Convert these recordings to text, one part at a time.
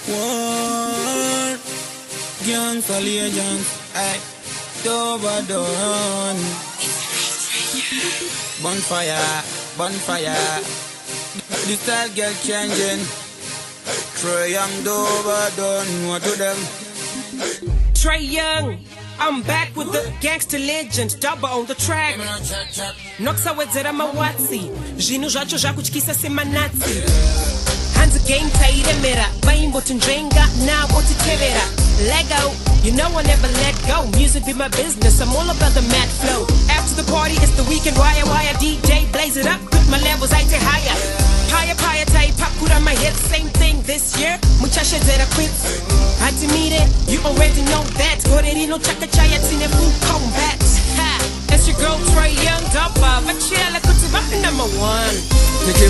War, Gangster legends, ay, Dobba done. Bonfire, the style get changing. Trae and Dobba done, what to them? Trae Young, I'm back with the Gangster legend, Dobba on the track. Noxa wedzera mawatsi, zvinhu zvacho zvakutyisa semanatsi. Hands game tairemera, vaimbo tinjenga, navo titevera. Lego, you know I never let go. Music be my business, I'm all about the mad flow. After the party, it's the weekend, wire, DJ, blaze it up, put my levels, I take higher. Paya, type, pop, put on my head, same thing this year. Muchachas that I quit. Had to meet it, you already know that. Gorerino, chaka, chaya, tine, full combat. Ha, that's your girl, Trae Young, Dobba. Vachela, kutivaka number one. DJ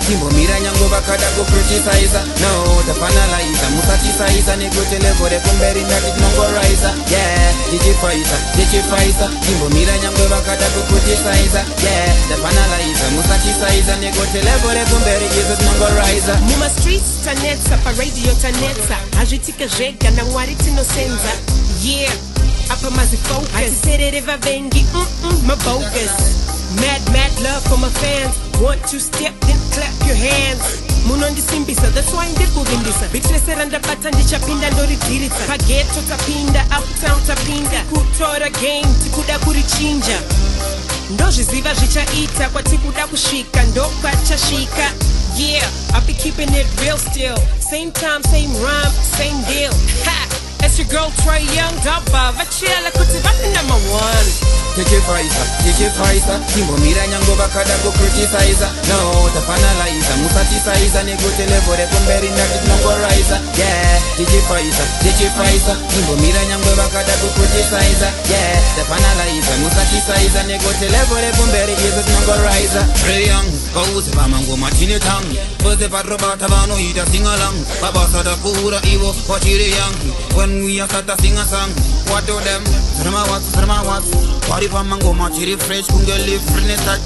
Timbo mira nyango bakada go criticizer. No, Tafinalizer, Musachisizer, negotele bore kumberi nati nongorizer. Yeah, DJ Fighter, Timbo mira nyango bakada go criticizer. Yeah, Tafinalizer, Musachisizer, negotele bore kumberi is nongorizer. Muma streets tanetsa, pa radio tanetsa. Ajitika jega na mwari tinosenza. Yeah, apa mazi focus. Atiserereva vengi, my bogus. Mad love for my fans. Want to step, then clap your hands. Munondi simbisa, that's why ndi kugindisa. Bitreseranda bata ndichapinda ndorigiritsa. Pageto tapinda, uptown tapinda. Kutora game, tikuda kurichinja. Ndozviziva zvichaita, kwatikuda kushika, ndokwachashika. Yeah, I be keeping it real still. Same time, same rhyme, same deal. Ha! That's your girl Trae Young, Dobba. Vachela kutivaka number one. DJ Fighter, Timbo mira nyango bakada go criticizer. No, Tafinalizer, Musachisizer, negotele bore kumberi nati nongorizer. Yeah, DJ Fighter, Timbo mira nyango bakada go criticizer. Yeah, Tafinalizer, Musachisizer, negotele bore kumberi is nongorizer. Trae Young, goes bamango machine tang. Boze parobata vano ita sing along. Baba sada kura iwo wachire young. When we are start to sing a song, what do them? Srama what? Party pamango machiri fresh kungeli free start.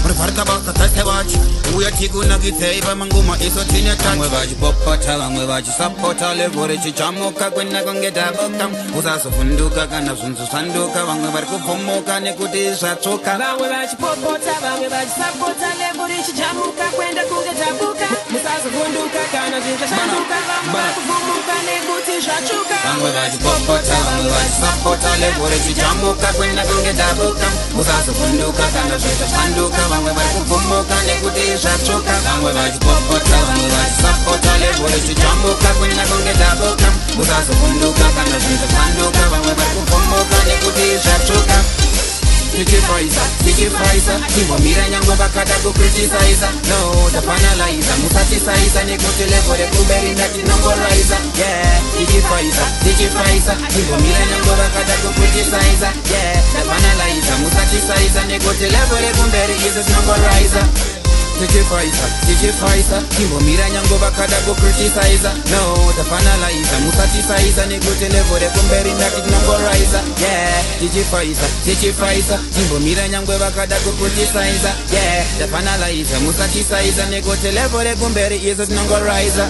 Or parta basta tete watch. We are tiku nagite pamango ma iso tine tan. We baji popota, we baji sapota le gore chichamoka kwenda kongeta bokam. Usaso funduka kana sunsu sanduka wange barku pomoka nekuti sachoka. We baji popota, we baji sapota le gore chichamoka kwenda kongeta bokam. Usaso funduka kana sunsu sanduka wange barku pomoka nekuti sachoka. We baji popota, we baji sapota le gore chichamoka kwenda kongeta bokam. Usaso funduka kana sunsu sanduka wange barku pomoka nekuti sachoka. We baji popota, we baji sapota le gore chichamoka kwenda kongeta bokam. Usaso funduka kana sunsu sanduka wange barku pomoka nekuti sachoka. DJ Fighter, Timbo mira nyango bakada go criticizer. No, Tafinalizer, Musachisizer, negotele bore kumberi nati nongorizer. Yeah, DJ Fighter, Timbo mira nyango bakada go criticizer. Yeah, Tafinalizer, Musachisizer, negotele bore kumberi is nongorizer. DJ Fighter, Timbo mira nyango bakada go criticizer. No, Tafinalizer, Musachisizer, negotele bore kumberi nati nongorizer. Yeah, DJ Fighter, Timbo mira nyango bakada go criticizer. Yeah, Tafinalizer, Musachisizer, negotele bore kumberi is nongorizer.